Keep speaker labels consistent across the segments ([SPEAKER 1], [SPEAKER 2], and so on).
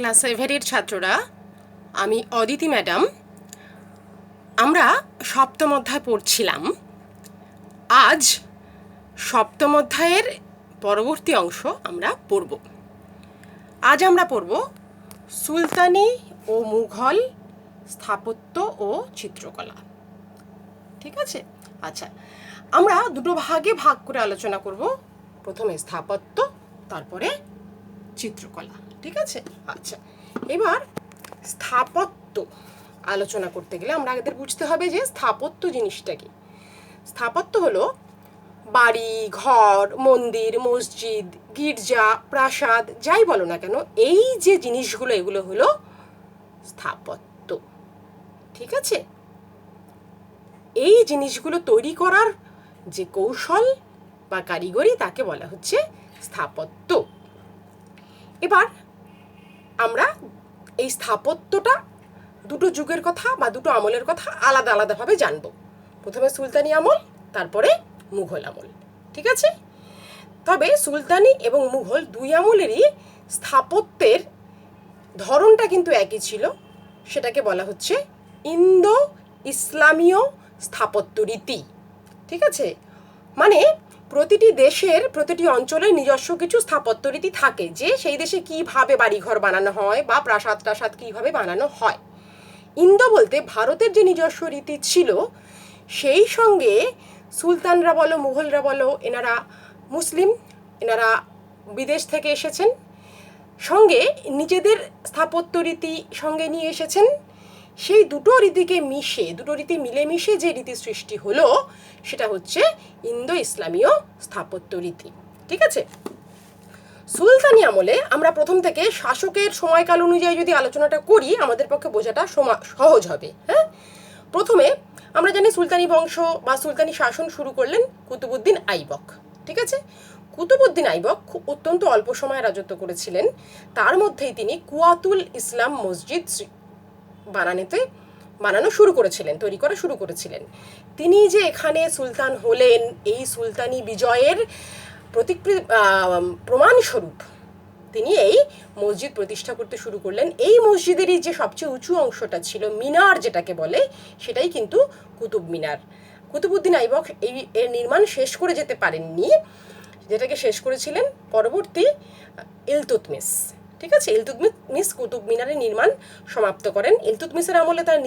[SPEAKER 1] Class 7-এর ছাত্ররা, আমি Aditi madam. আমরা সপ্তম অধ্যায় পড়ছিলাম। আজ সপ্তম অধ্যায়ের পরবর্তী অংশ আমরা পড়ব। আজ আমরা পড়ব সুলতানি ও মুঘল স্থাপত্য ও চিত্রকলা। ঠিক আছে? আচ্ছা, আমরা দুটো ভাগে ভাগ করে আলোচনা করব। প্রথমে স্থাপত্য, তারপরে চিত্রকলা। ঠিক আছে? আচ্ছা, এবার স্থাপত্য আলোচনা করতে গেলে আমরা আগে বুঝতে হবে যে স্থাপত্য জিনিসটা কি। স্থাপত্য হলো বাড়ি, ঘর, মন্দির, মসজিদ, গির্জা, প্রাসাদ, যাই বলো না কেন, এই যে জিনিসগুলো, এগুলো হলো স্থাপত্য। ঠিক আছে? এই জিনিসগুলো তৈরি করার যে কৌশল বা কারিগরি, তাকে বলা হচ্ছে স্থাপত্য। এবার আমরা এই স্থাপত্যটা দুটো যুগের কথা বা দুটো আমলের কথা আলাদা আলাদাভাবে জানব। প্রথমে সুলতানি আমল, তারপরে মুঘল আমল। ঠিক আছে? তবে সুলতানি এবং মুঘল দুই আমলেরই স্থাপত্যের ধরনটা কিন্তু একই ছিল। সেটাকে বলা হচ্ছে ইন্দো ইসলামীয় স্থাপত্য রীতি। ঠিক আছে? মানে প্রতিটি দেশের, প্রতিটি অঞ্চলের নিজস্ব কিছু স্থাপত্য রীতি থাকে, যে সেই দেশে কিভাবে বাড়িঘর বানানো হয় বা প্রাসাদ টাসাদ কিভাবে বানানো হয়। ইন্দো বলতে ভারতের যে নিজস্ব রীতি ছিল, সেই সঙ্গে সুলতানরা বলো, মুঘলরা বলো, এনারা মুসলিম, এনারা বিদেশ থেকে এসেছেন, সঙ্গে নিজেদের স্থাপত্য রীতি সঙ্গে নিয়ে এসেছেন। সেই দুটো রীতিকে মিশে, দুটো রীতি মিলেমিশে যে রীতি সৃষ্টি হলো, সেটা হচ্ছে ইন্দো ইসলামীয় স্থাপত্য রীতি। ঠিক আছে? সুলতানি আমলে আমরা প্রথম থেকে শাসকের সময়কাল অনুযায়ী যদি আলোচনাটা করি, আমাদের পক্ষে বোঝাটা সহজ হবে। হ্যাঁ, প্রথমে আমরা জানি সুলতানি বংশ বা সুলতানি শাসন শুরু করলেন কুতুবউদ্দিন আইবক। ঠিক আছে? কুতুবউদ্দিন আইবক অত্যন্ত অল্প সময় রাজত্ব করেছিলেন। তার মধ্যেই তিনি কুয়াতুল ইসলাম মসজিদ বানানো শুরু করেছিলেন, তৈরি করা শুরু করেছিলেন। তিনি যে এখানে সুলতান হলেন, এই সুলতানি বিজয়ের প্রমাণস্বরূপ তিনি এই মসজিদ প্রতিষ্ঠা করতে শুরু করলেন। এই মসজিদেরই যে সবচেয়ে উঁচু অংশটা ছিল, মিনার যেটাকে বলে, সেটাই কিন্তু কুতুব মিনার। কুতুবউদ্দিন আইবক এর নির্মাণ শেষ করে যেতে পারেননি, যেটাকে শেষ করেছিলেন পরবর্তী ইলতুৎমিশ। ঠিক আছে? ইলতুৎমিশ কুতুব মিনারের নির্মাণ সমাপ্ত করেন। ইলতুৎমিশের আমলে তার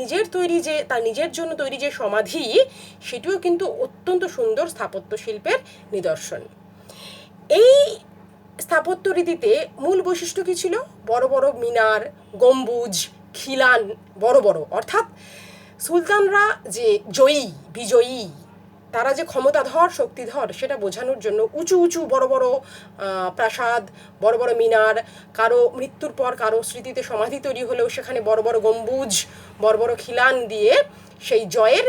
[SPEAKER 1] নিজের জন্য তৈরি যে সমাধি, সেটিও কিন্তু অত্যন্ত সুন্দর স্থাপত্য শিল্পের নিদর্শন। এই স্থাপত্য রীতিতে মূল বৈশিষ্ট্য কী ছিল? বড় বড় মিনার, গম্বুজ, খিলান বড় বড়, অর্থাৎ সুলতানরা যে বিজয়ী, তারা যে ক্ষমতাধর, শক্তিধর, সেটা বোঝানোর জন্য উঁচু উঁচু বড় বড় প্রাসাদ, বড় বড় মিনার, কারো মৃত্যুর পর কারো স্মৃতিতে সমাধি তৈরি হলেও সেখানে বড় বড় গম্বুজ, বড় বড় খিলান দিয়ে সেই জয়ের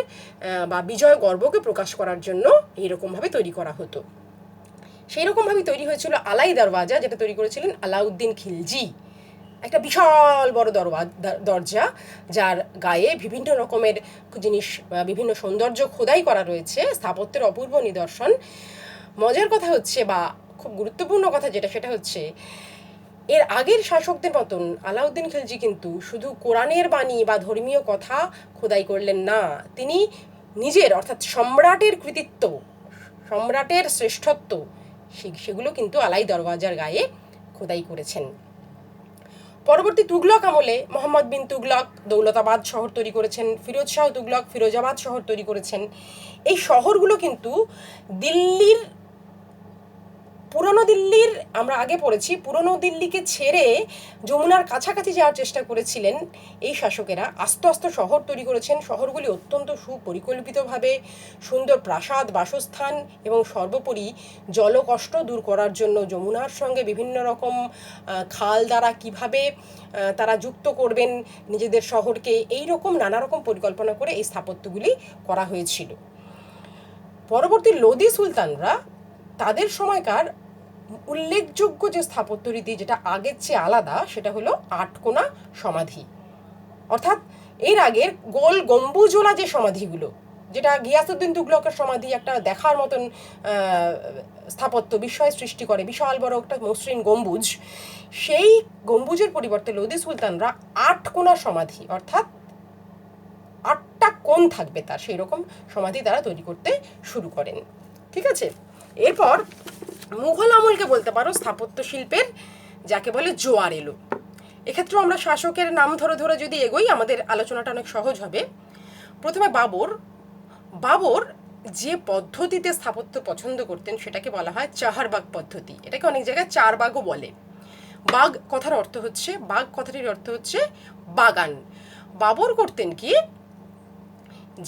[SPEAKER 1] বা বিজয় গর্বকে প্রকাশ করার জন্য এইরকমভাবে তৈরি করা হতো। সেই রকমভাবে তৈরি হয়েছিল আলাই দরওয়াজা, যেটা তৈরি করেছিলেন আলাউদ্দিন খিলজি। একটা বিশাল বড় দরজা, যার গায়ে বিভিন্ন রকমের জিনিস, বিভিন্ন সৌন্দর্য খোদাই করা রয়েছে, স্থাপত্যের অপূর্ব নিদর্শন। মজার কথা হচ্ছে, বা খুব গুরুত্বপূর্ণ কথা যেটা, সেটা হচ্ছে এর আগের শাসকদের মতন আলাউদ্দিন খিলজি কিন্তু শুধু কোরআনের বাণী বা ধর্মীয় কথা খোদাই করলেন না, তিনি নিজের, অর্থাৎ সম্রাটের কৃতিত্ব, সম্রাটের শ্রেষ্ঠত্ব, সেগুলো কিন্তু আলাই দরওয়াজার গায়ে খোদাই করেছেন। পরবর্তী তুগলক আমলে মোহাম্মদ বিন তুগলক দৌলতাবাদ শহর তৈরি করেছেন, ফিরোজ শাহ তুগলক ফিরোজাবাদ শহর তৈরি করেছেন। এই শহরগুলো কিন্তু পুরনো দিল্লির, আমরা আগে পড়েছি, পুরনো দিল্লিকে ছেড়ে যমুনার কাছাকাছি যাওয়ার চেষ্টা করেছিলেন এই শাসকেরা। আস্তে আস্তে শহর তৈরি করেছেন। শহরগুলি অত্যন্ত সুপরিকল্পিতভাবে, সুন্দর প্রাসাদ, বাসস্থান এবং সর্বোপরি জলকষ্ট দূর করার জন্য যমুনার সঙ্গে বিভিন্ন রকম খাল দ্বারা কিভাবে তারা যুক্ত করবেন নিজেদের শহরকে, এই রকম নানা রকম পরিকল্পনা করে এই স্থাপত্যগুলি করা হয়েছিল। পরবর্তী লোদি সুলতানরা, তাদের সময়কার উল্লেখযোগ্য যে স্থাপত্য রীতি, যেটা আগের চেয়ে আলাদা, সেটা হলো আটকোনা সমাধি। অর্থাৎ এর আগের গোল গম্বুজওয়ালা যে সমাধিগুলো, যেটা গিয়াসউদ্দিন তুগলকের সমাধি, একটা দেখার মতন স্থাপত্য, বিস্ময় সৃষ্টি করে, বিশাল বড় একটা মসৃণ গম্বুজ, সেই গম্বুজের পরিবর্তে লোদি সুলতানরা 8 কোণা সমাধি, অর্থাৎ 8টা কোণ থাকবে তার, সেই রকম সমাধি তারা তৈরি করতে শুরু করেন। ঠিক আছে, এরপর মুঘল আমলকে বলতে পারো স্থাপত্য শিল্পের যাকে বলে জোয়ার এলো। এক্ষেত্রেও আমরা শাসকের নাম ধরে ধরে যদি এগোই আমাদের আলোচনাটা অনেক সহজ হবে। প্রথমে বাবর যে পদ্ধতিতে স্থাপত্য পছন্দ করতেন সেটাকে বলা হয় চাহারবাগ পদ্ধতি। এটাকে অনেক জায়গায় চারবাগও বলে। বাগ কথার অর্থ হচ্ছে, বাগ কথাটির অর্থ হচ্ছে বাগান। বাবর করতেন কি,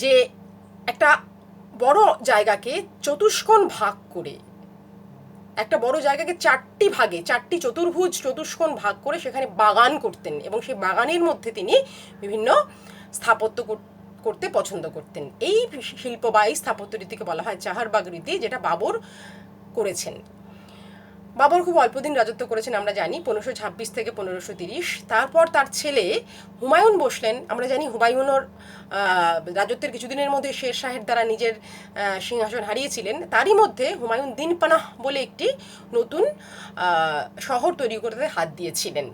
[SPEAKER 1] যে একটা বড় জায়গাকে চতুষ্কোণ ভাগ করে, একটা বড় জায়গাকে 4টি ভাগে, 4টি চতুর্ভুজ চতুষ্কোণ ভাগ করে সেখানে বাগান করতেন, এবং সেই বাগানের মধ্যে তিনি বিভিন্ন স্থাপত্য করতে পছন্দ করতেন। এই শিল্প বা এই স্থাপত্য রীতিকে বলা হয় চাহারবাগ রীতি, যেটা বাবর করেছেন। বাবর খুব অল্পদিন রাজত্ব করেছেন আমরা জানি, 1526 থেকে 1530। তারপর তার ছেলে হুমায়ুন বসলেন। আমরা জানি হুমায়ুনের রাজত্বের কিছুদিনের মধ্যে শের শাহের দ্বারা নিজের সিংহাসন হারিয়েছিলেন। তারই মধ্যে হুমায়ুন দিনপানাহ বলে একটি নতুন শহর তৈরি করতে হাত দিয়েছিলেন।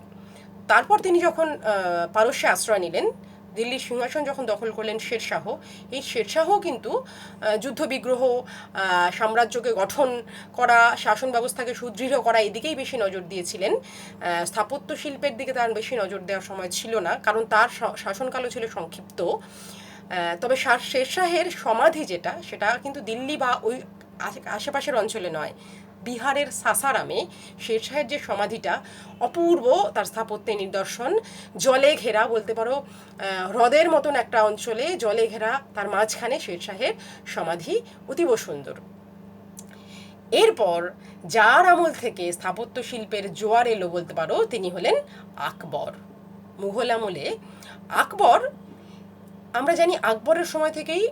[SPEAKER 1] তারপর তিনি যখন পারস্যে আশ্রয় নিলেন, দিল্লির সিংহাসন যখন দখল করলেন শেরশাহ, এই শেরশাহ কিন্তু যুদ্ধবিগ্রহ, সাম্রাজ্যকে গঠন করা, শাসন ব্যবস্থাকে সুদৃঢ় করা, এদিকেই বেশি নজর দিয়েছিলেন। স্থাপত্য শিল্পের দিকে তার বেশি নজর দেওয়ার সময় ছিল না, কারণ তার শাসনকালও ছিল সংক্ষিপ্ত। তবে শেরশাহের সমাধি যেটা, সেটা কিন্তু দিল্লি বা ওই আশেপাশের অঞ্চলে নয়, বিহারের সাসারামে শেরশাহের যে সমাধিটা অপূর্ব, তার স্থাপত্যের নিদর্শন। জলে ঘেরা বলতে পারো, হ্রদের মতন একটা অঞ্চলে জলে ঘেরা, তার মাঝখানে শেরশাহের সমাধি অতীব সুন্দর। এরপর যার আমল থেকে স্থাপত্য শিল্পের জোয়ার এলো বলতে পারো, তিনি হলেন আকবর। মুঘল আমলে আকবর, আমরা জানি আকবরের সময় থেকেই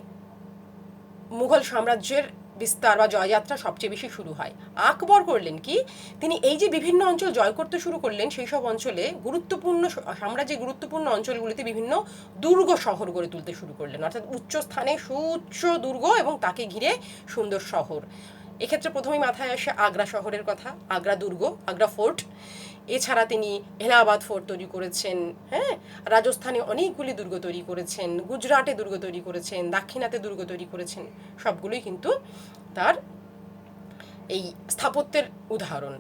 [SPEAKER 1] মুঘল সাম্রাজ্যের বিস্তার বা জয়যাত্রা সবচেয়ে বেশি শুরু হয়। আকবর করলেন কি, তিনি এই যে বিভিন্ন অঞ্চল জয় করতে শুরু করলেন, সেই সব অঞ্চলে গুরুত্বপূর্ণ, সাম্রাজ্যের গুরুত্বপূর্ণ অঞ্চলগুলিতে বিভিন্ন দুর্গ শহর গড়ে তুলতে শুরু করলেন, অর্থাৎ উচ্চ স্থানে সুউচ্চ দুর্গ এবং তাকে ঘিরে সুন্দর শহর। এক্ষেত্রে প্রথমেই মাথায় আসে আগ্রা শহরের কথা, আগ্রা দুর্গ, আগ্রা ফোর্ট। এছাড়া তিনি এলাহাবাদ ফোর্ট তৈরি করেছেন, হ্যাঁ, রাজস্থানে অনেকগুলি দুর্গ তৈরি করেছেন, গুজরাটে দুর্গ তৈরি করেছেন, দাক্ষিণাতে দুর্গ তৈরি করেছেন। সবগুলোই কিন্তু তার এই স্থাপত্যের উদাহরণ।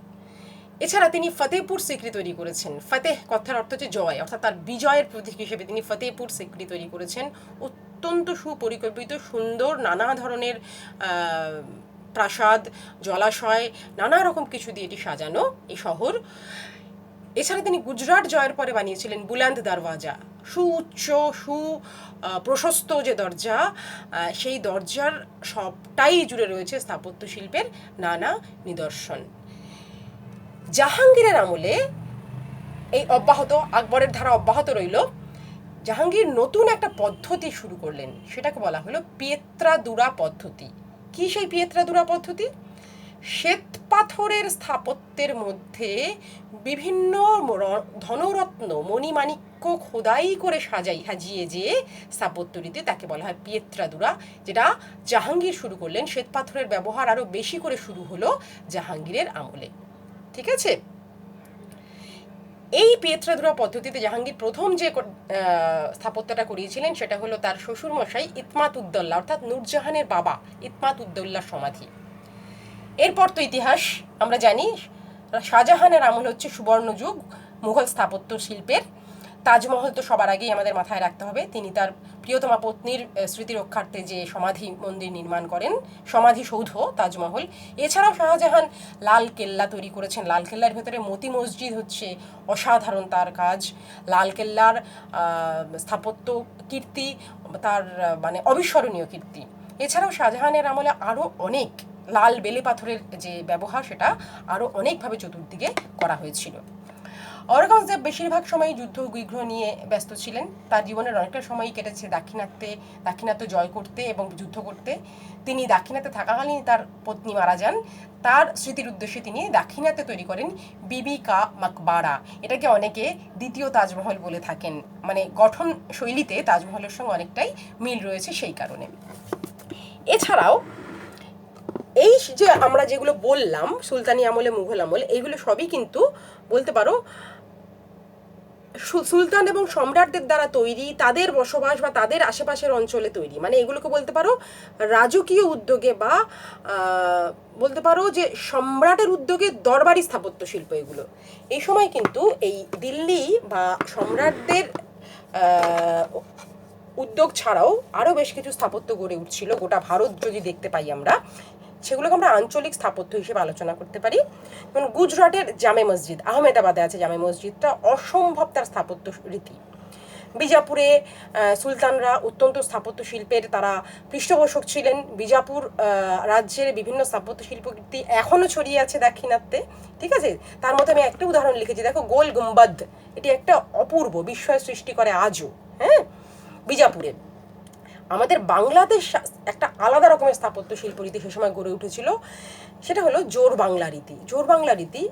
[SPEAKER 1] এছাড়া তিনি ফতেহপুর সিক্রি তৈরি করেছেন। ফতেহ কথার অর্থ হচ্ছে জয়, অর্থাৎ তার বিজয়ের প্রতীক হিসেবে তিনি ফতেহপুর সিক্রি তৈরি করেছেন। অত্যন্ত সুপরিকল্পিত, সুন্দর, নানা ধরনের প্রাসাদ, জলাশয়, নানা রকম কিছু দিয়ে এটি সাজানো এই শহর। এছাড়া তিনি গুজরাট জয়ের পরে বানিয়েছিলেন বুলান্দ দরওয়াজা, সুউচ্চ, প্রশস্ত যে দরজা, সেই দরজার সবটাই জুড়ে রয়েছে স্থাপত্য শিল্পের নানা নিদর্শন। জাহাঙ্গীরের আমলে এই আকবরের ধারা অব্যাহত রইল। জাহাঙ্গীর নতুন একটা পদ্ধতি শুরু করলেন, সেটাকে বলা হলো পিয়েত্রাদুরা পদ্ধতি। কি সেই পিয়েত্রাদুরা পদ্ধতি? শ্বেত পাথরের স্থাপত্যের মধ্যে বিভিন্ন ধনরত্ন, মণিমাণিক্য খোদাই করে সাজিয়ে যে স্থাপত্য রীতি, তাকে বলা হয় পিয়েত্রাদুরা, যেটা জাহাঙ্গীর শুরু করলেন। শ্বেত পাথরের ব্যবহার আরো বেশি করে শুরু হলো জাহাঙ্গীরের আমলে। ঠিক আছে, এই পিয়েত্রাদুরা পদ্ধতিতে জাহাঙ্গীর প্রথম যে স্থাপত্যটা করিয়েছিলেন সেটা হলো তার শ্বশুরমশাই ইতমাত উদ্দৌলা, অর্থাৎ নূরজাহানের বাবা ইতমাত উদ্দৌলার সমাধি। এরপর তো ইতিহাস আমরা জানি, শাহজাহানের আমল হচ্ছে সুবর্ণযুগ মুঘল স্থাপত্য শিল্পের। তাজমহল তো সবার আগেই আমাদের মাথায় রাখতে হবে। তিনি তার প্রিয়তমা পত্নীর স্মৃতি রক্ষার্থে যে সমাধি মন্দির নির্মাণ করেন, সমাধিসৌধ তাজমহল। এছাড়াও শাহজাহান লাল কেল্লা তৈরি করেছেন। লাল কেল্লার ভেতরে মতি মসজিদ হচ্ছে অসাধারণ তার কাজ। লাল কেল্লার স্থাপত্য কীর্তি তার মানে অবিস্মরণীয় কীর্তি। এছাড়াও শাহজাহানের আমলে আরও অনেক লাল বেলে পাথরের যে ব্যবহার, সেটা আরও অনেকভাবে চতুর্দিকে করা হয়েছিল। অরঙ্গজেব বেশিরভাগ সময় যুদ্ধ বিগ্রহ নিয়ে ব্যস্ত ছিলেন। তার জীবনের অনেকটা সময়ই কেটেছে দাক্ষিণাত্য জয় করতে এবং যুদ্ধ করতে। তিনি দাক্ষিণাত্যে থাকাকালীন তার পত্নী মারা যান। তার স্মৃতির উদ্দেশ্যে তিনি দাক্ষিণাত্যে তৈরি করেন বিবি কা মাকবারা। এটাকে অনেকে দ্বিতীয় তাজমহল বলে থাকেন, মানে গঠন শৈলীতে তাজমহলের সঙ্গে অনেকটাই মিল রয়েছে সেই কারণে। এছাড়াও এই যে আমরা যেগুলো বললাম সুলতানি আমলে, মুঘল আমলে, এইগুলো সবই কিন্তু বলতে পারো সুলতান এবং সম্রাটদের দ্বারা তৈরি, তাদের বসবাস বা তাদের আশেপাশের অঞ্চলে তৈরি। মানে এগুলোকে বলতে পারো রাজকীয় উদ্যোগে বা বলতে পারো যে সম্রাটের উদ্যোগে দরবারি স্থাপত্য শিল্প এগুলো। এই সময় কিন্তু এই দিল্লি বা সম্রাটদের উদ্যোগ ছাড়াও আরও বেশ কিছু স্থাপত্য গড়ে উঠছিল গোটা ভারত যদি দেখতে পাই আমরা, সেগুলোকে আমরা আঞ্চলিক স্থাপত্য হিসেবে আলোচনা করতে পারি। যেমন গুজরাটের জামে মসজিদ, আহমেদাবাদে আছে জামে মসজিদটা, অসম্ভব তার স্থাপত্য রীতি। বিজাপুরে সুলতানরা অত্যন্ত স্থাপত্য শিল্পের তারা পৃষ্ঠপোষক ছিলেন। বিজাপুর রাজ্যের বিভিন্ন স্থাপত্য শিল্পকৃতি এখনও ছড়িয়ে আছে দাক্ষিণাত্যে, ঠিক আছে। তার মধ্যে আমি একটা উদাহরণ লিখেছি, দেখো গোল গুম্বাদ, এটি একটা অপূর্ব বিস্ময় সৃষ্টি করে আজও, হ্যাঁ, বিজাপুরে। আমাদের বাংলাদেশ একটা আলাদা রকমের স্থাপত্য শিল্প রীতি সে সময় গড়ে উঠেছিল, সেটা হলো জোর বাংলা রীতি। জোর বাংলা রীতি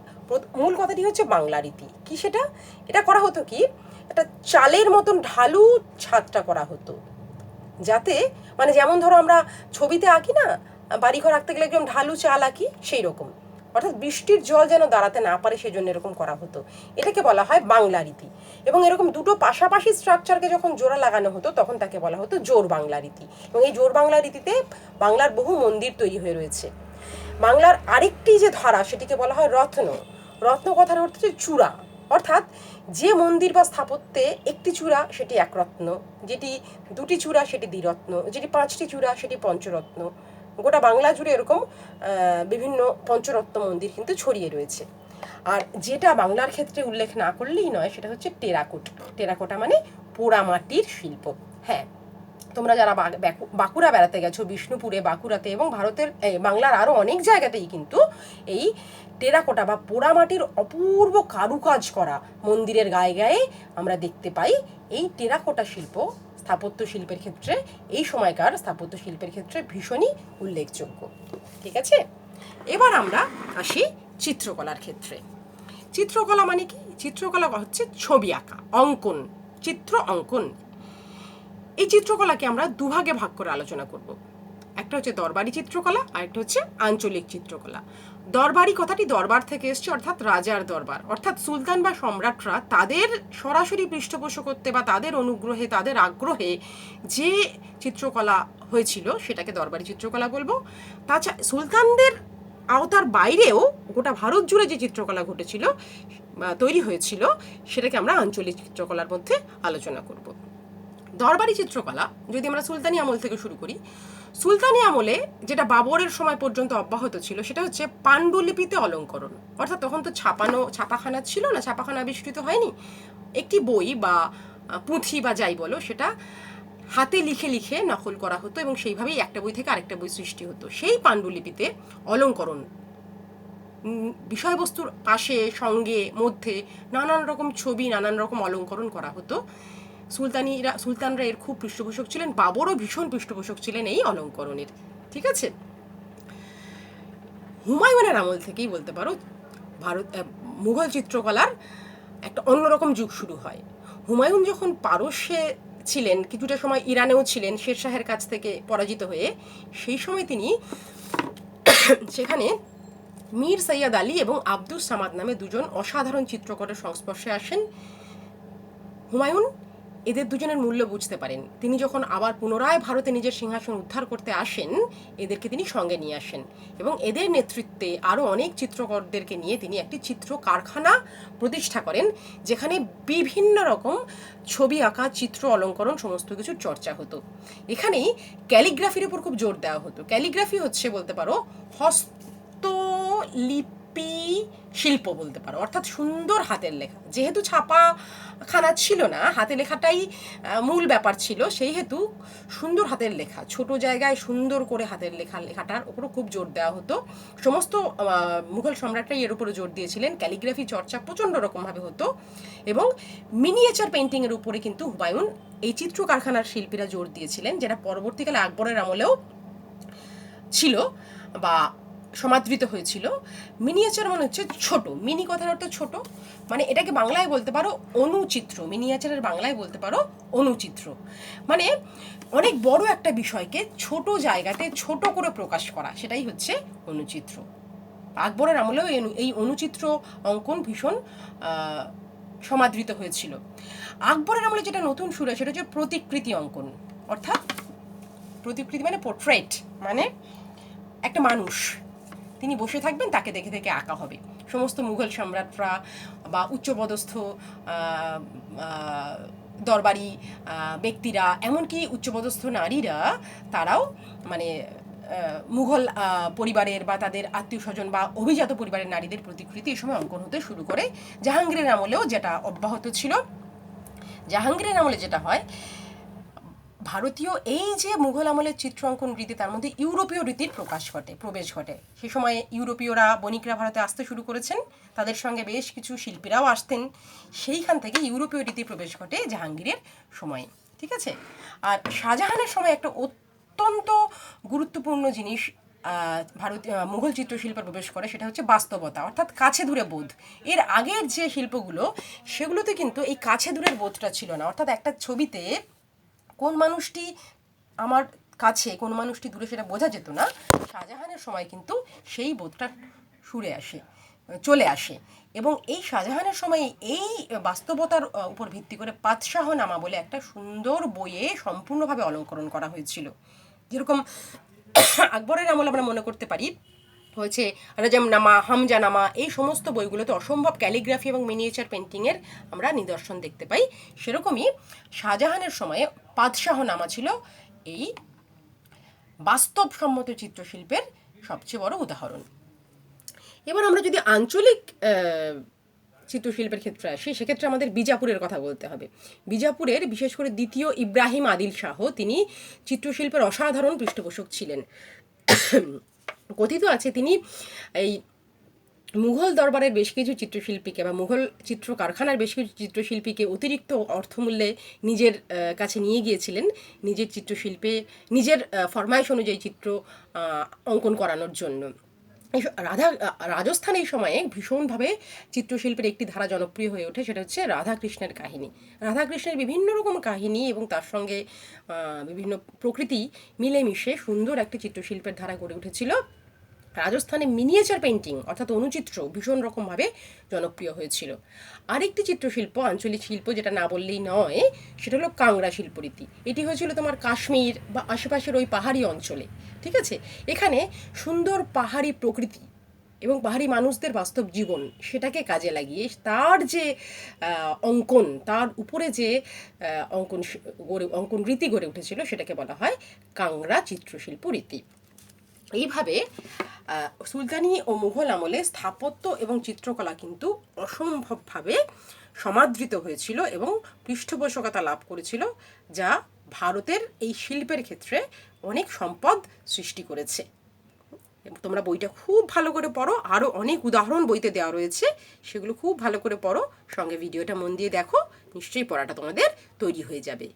[SPEAKER 1] মূল কথাটি হচ্ছে বাংলা রীতি। কি সেটা? এটা করা হতো কি, একটা চালের মতন ঢালু ছাদটা করা হতো, যাতে মানে যেমন ধরো আমরা ছবিতে আঁকি না, বাড়িঘর আঁকতে গেলে একদম ঢালু চাল আঁকি, সেই রকম। অর্থাৎ বৃষ্টির জল যেন দাঁড়াতে না পারে সেজন্য এরকম করা হতো। এটাকে বলা হয় বাংলা রীতি। এবং এরকম দুটো পাশাপাশি স্ট্রাকচারকে যখন জোড়া লাগানো হতো তখন তাকে বলা হতো জোর বাংলা রীতি। এবং এই জোর বাংলা রীতিতে বাংলার বহু মন্দির তৈরি হয়ে রয়েছে। বাংলার আরেকটি যে ধারা সেটিকে বলা হয় রত্ন। রত্ন কথার অর্থ হচ্ছে চূড়া, অর্থাৎ যে মন্দির বা স্থাপত্যে একটি চূড়া সেটি এক রত্ন, যেটি দুটি চূড়া সেটি দ্বিরত্ন, যেটি পাঁচটি চূড়া সেটি পঞ্চরত্ন। গোটা বাংলা জুড়ে এরকম বিভিন্ন পঞ্চরত্ন মন্দির কিন্তু ছড়িয়ে রয়েছে। আর যেটা বাংলার ক্ষেত্রে উল্লেখ না করলেই নয় সেটা হচ্ছে টেরাকোটা। টেরাকোটা মানে পোড়ামাটির শিল্প। হ্যাঁ, তোমরা যারা বাঁকুড়া বেড়াতে গেছো, বিষ্ণুপুরে, বাঁকুড়াতে এবং ভারতের বাংলার আরও অনেক জায়গাতেই কিন্তু এই টেরাকোটা বা পোড়ামাটির অপূর্ব কারুকাজ করা মন্দিরের গায়ে গায়ে আমরা দেখতে পাই। এই টেরাকোটা শিল্প স্থাপত্য শিল্পের ক্ষেত্রে, এই সময়কার স্থাপত্য শিল্পের ক্ষেত্রে ভীষণই উল্লেখযোগ্য। ঠিক আছে, এবার আমরা আসি চিত্রকলার ক্ষেত্রে। চিত্রকলা মানে কি? চিত্রকলা হচ্ছে ছবি আঁকা, অঙ্কন, চিত্র অঙ্কন। এই চিত্রকলাকে আমরা দুভাগে ভাগ করে আলোচনা করব। একটা হচ্ছে দরবারি চিত্রকলা আর একটা হচ্ছে আঞ্চলিক চিত্রকলা। দরবারি কথাটি দরবার থেকে এসছে, অর্থাৎ রাজার দরবার, অর্থাৎ সুলতান বা সম্রাটরা তাদের সরাসরি পৃষ্ঠপোষকত্বে বা তাদের অনুগ্রহে, তাদের আগ্রহে যে চিত্রকলা হয়েছিল সেটাকে দরবারি চিত্রকলা বলবো। তাছাড়া সুলতানদের আওতার বাইরেও গোটা ভারত জুড়ে যে চিত্রকলা ঘটেছিল বা তৈরি হয়েছিল সেটাকে আমরা আঞ্চলিক চিত্রকলার মধ্যে আলোচনা করব। দরবারি চিত্রকলা যদি আমরা সুলতানি আমল থেকে শুরু করি, সুলতানি আমলে যেটা বাবরের সময় পর্যন্ত অব্যাহত ছিল সেটা হচ্ছে পাণ্ডুলিপিতে অলঙ্করণ। অর্থাৎ তখন তো ছাপাখানা ছিল না, ছাপাখানা আবিষ্কৃত হয়নি। একটি বই বা পুঁথি বা যাই বলো সেটা হাতে লিখে লিখে নকল করা হতো এবং সেইভাবেই একটা বই থেকে আরেকটা বই সৃষ্টি হতো। সেই পাণ্ডুলিপিতে অলঙ্করণ, বিষয়বস্তুর পাশে, সঙ্গে, মধ্যে নানান রকম ছবি, নানান রকম অলঙ্করণ করা হতো। সুলতানরা এর খুব পৃষ্ঠপোষক ছিলেন। বাবরও ভীষণ পৃষ্ঠপোষক ছিলেন এই অলঙ্করণের। ঠিক আছে, হুমায়ুনের আমল থেকেই বলতে পারো মুঘল চিত্রকলার একটা অন্যরকম যুগ শুরু হয়। হুমায়ুন যখন পারস্যে ছিলেন, কিছুটা সময় ইরানেও ছিলেন শেরশাহের কাছ থেকে পরাজিত হয়ে, সেই সময় তিনি সেখানে মীর সৈয়দ আলী এবং আব্দুস সামাদ নামে দুজন অসাধারণ চিত্রকরের সংস্পর্শে আসেন। হুমায়ুন এদের দুজনের মূল্য বুঝতে পারেন। তিনি যখন আবার পুনরায় ভারতে নিজের সিংহাসন উদ্ধার করতে আসেন, এদেরকে তিনি সঙ্গে নিয়ে আসেন এবং এদের নেতৃত্বে আরও অনেক চিত্রকরদেরকে নিয়ে তিনি একটি চিত্র কারখানা প্রতিষ্ঠা করেন, যেখানে বিভিন্ন রকম ছবি আঁকা, চিত্র অলঙ্করণ সমস্ত কিছুর চর্চা হতো। এখানেই ক্যালিগ্রাফির উপর খুব জোর দেওয়া হতো। ক্যালিগ্রাফি হচ্ছে বলতে পারো হস্তলিপি শিল্প বলতে পারো, অর্থাৎ সুন্দর হাতের লেখা। যেহেতু ছাপাখানা ছিল না, হাতে লেখাটাই মূল ব্যাপার ছিল, সেই হেতু সুন্দর হাতের লেখা, ছোট জায়গায় সুন্দর করে হাতের লেখাটার উপরও খুব জোর দেওয়া হতো। সমস্ত মুঘল সম্রাটরাই এর উপরে জোর দিয়েছিলেন। ক্যালিগ্রাফি চর্চা প্রচণ্ড রকমভাবে হতো এবং মিনিয়েচার পেন্টিংয়ের উপরে কিন্তু হুমায়ুন, এই চিত্র কারখানার শিল্পীরা জোর দিয়েছিলেন, যেটা পরবর্তীকালে আকবরের আমলেও ছিল বা সমাদৃত হয়েছিল। মিনিয়েচার মানে হচ্ছে ছোট, মিনি কথার অর্থ ছোট, মানে এটাকে বাংলায় বলতে পারো অনুচিত্র। মিনিয়েচারের বাংলায় বলতে পারো অনুচিত্র, মানে অনেক বড় একটা বিষয়কে ছোট জায়গাতে ছোট করে প্রকাশ করা, সেটাই হচ্ছে অনুচিত্র। আকবরের আমলেও এই অনুচিত্র অঙ্কন ভীষণ সমাদৃত হয়েছিল। আকবরের আমলে যেটা নতুন শুরু হয় সেটা হচ্ছে প্রতিকৃতি অঙ্কন, অর্থাৎ প্রতিকৃতি মানে পোর্ট্রেট, মানে একটা মানুষ তিনি বসে থাকবেন, তাকে দেখে দেখে আঁকা হবে। সমস্ত মুঘল সম্রাটরা বা উচ্চপদস্থ দরবারি ব্যক্তিরা, এমনকি উচ্চপদস্থ নারীরা, তারাও মানে মুঘল পরিবারের বা তাদের আত্মীয় স্বজন বা অভিজাত পরিবারের নারীদের প্রতিকৃতি এই সময় অঙ্কন হতে শুরু করে। জাহাঙ্গীরের আমলেও যেটা অব্যাহত ছিল। জাহাঙ্গীরের আমলে যেটা হয়, ভারতীয় এই যে মুঘল আমলের চিত্র অঙ্কন রীতি, তার মধ্যে ইউরোপীয় রীতির প্রবেশ ঘটে। সে সময় ইউরোপীয়রা, বণিকরা ভারতে আসতে শুরু করেছেন, তাদের সঙ্গে বেশ কিছু শিল্পীরাও আসতেন। সেইখান থেকে ইউরোপীয় রীতির প্রবেশ ঘটে জাহাঙ্গীরের সময়ে, ঠিক আছে। আর শাহজাহানের সময় একটা অত্যন্ত গুরুত্বপূর্ণ জিনিস ভারতীয় মুঘল চিত্রশিল্পে প্রবেশ করে, সেটা হচ্ছে বাস্তবতা, অর্থাৎ কাছে দূরে বোধ। এর আগের যে শিল্পগুলো, সেগুলোতে কিন্তু এই কাছে দূরের বোধটা ছিল না, অর্থাৎ একটা ছবিতে কোন মানুষটি আমার কাছে, কোন মানুষটি দূরে, সেটা বোঝা যেত না। শাহজাহানের সময় কিন্তু সেই বোধটা চলে আসে। এবং এই শাহজাহানের সময় এই বাস্তবতার উপর ভিত্তি করে পাতশাহনামা বলে একটা সুন্দর বইয়ে সম্পূর্ণভাবে অলঙ্করণ করা হয়েছিল। যেরকম আকবরের আমল আমরা মনে করতে পারি হয়েছে রাজামনামা, হামজানামা, এই সমস্ত বইগুলোতে অসম্ভব ক্যালিগ্রাফি এবং মিনিয়েচার পেন্টিংয়ের আমরা নিদর্শন দেখতে পাই। সেরকমই শাহজাহানের সময়ে পাতশাহনামা ছিল এই বাস্তবসম্মত চিত্রশিল্পের সবচেয়ে বড় উদাহরণ। এবার আমরা যদি আঞ্চলিক চিত্রশিল্পের ক্ষেত্রে আসি, সেক্ষেত্রে আমাদের বিজাপুরের কথা বলতে হবে। বিজাপুরের বিশেষ করে দ্বিতীয় ইব্রাহিম আদিল শাহ, তিনি চিত্রশিল্পের অসাধারণ পৃষ্ঠপোষক ছিলেন। কথিত আছে তিনি এই মুঘল দরবারের বেশ কিছু চিত্রশিল্পীকে বা মুঘল চিত্র কারখানার বেশ কিছু চিত্রশিল্পীকে অতিরিক্ত অর্থমূল্যে নিজের কাছে নিয়ে গিয়েছিলেন, নিজের চিত্রশিল্পে নিজের ফরমাইশ অনুযায়ী চিত্র অঙ্কন করানোর জন্য। রাজস্থান এই সময়ে ভীষণভাবে চিত্রশিল্পের একটি ধারা জনপ্রিয় হয়ে ওঠে, সেটা হচ্ছে রাধাকৃষ্ণের কাহিনী। রাধাকৃষ্ণের বিভিন্ন রকম কাহিনী এবং তার সঙ্গে বিভিন্ন প্রকৃতি মিলেমিশে সুন্দর একটি চিত্রশিল্পের ধারা গড়ে উঠেছিল। রাজস্থানে মিনিয়েচার পেন্টিং অর্থাৎ অনুচিত্র ভীষণ রকমভাবে জনপ্রিয় হয়েছিল। আরেকটি চিত্রশিল্প, আঞ্চলিক শিল্প, যেটা না বললেই নয়, সেটা হলো কাংড়া শিল্পরীতি। এটি হয়েছিল তোমার কাশ্মীর বা আশেপাশের ওই পাহাড়ি অঞ্চলে, ঠিক আছে। এখানে সুন্দর পাহাড়ি প্রকৃতি এবং পাহাড়ি মানুষদের বাস্তব জীবন, সেটাকে কাজে লাগিয়ে তার যে অঙ্কন, তার উপরে যে অঙ্কন রীতি গড়ে উঠেছিল, সেটাকে বলা হয় কাংড়া চিত্রশিল্প রীতি। এইভাবে সুলতানি ও মুঘল আমলে স্থাপত্য এবং চিত্রকলা কিন্তু অসম্ভবভাবে সমাদৃত হয়েছিল এবং পৃষ্ঠপোষকতা লাভ করেছিল, যা ভারতের এই শিল্পের ক্ষেত্রে অনেক সম্পদ সৃষ্টি করেছে। তোমরা বইটা খুব ভালো করে পড়ো, আরও অনেক উদাহরণ বইতে দেওয়া রয়েছে, সেগুলো খুব ভালো করে পড়ো, সঙ্গে ভিডিওটা মন দিয়ে দেখো, নিশ্চয়ই পড়াটা তোমাদের তৈরি হয়ে যাবে।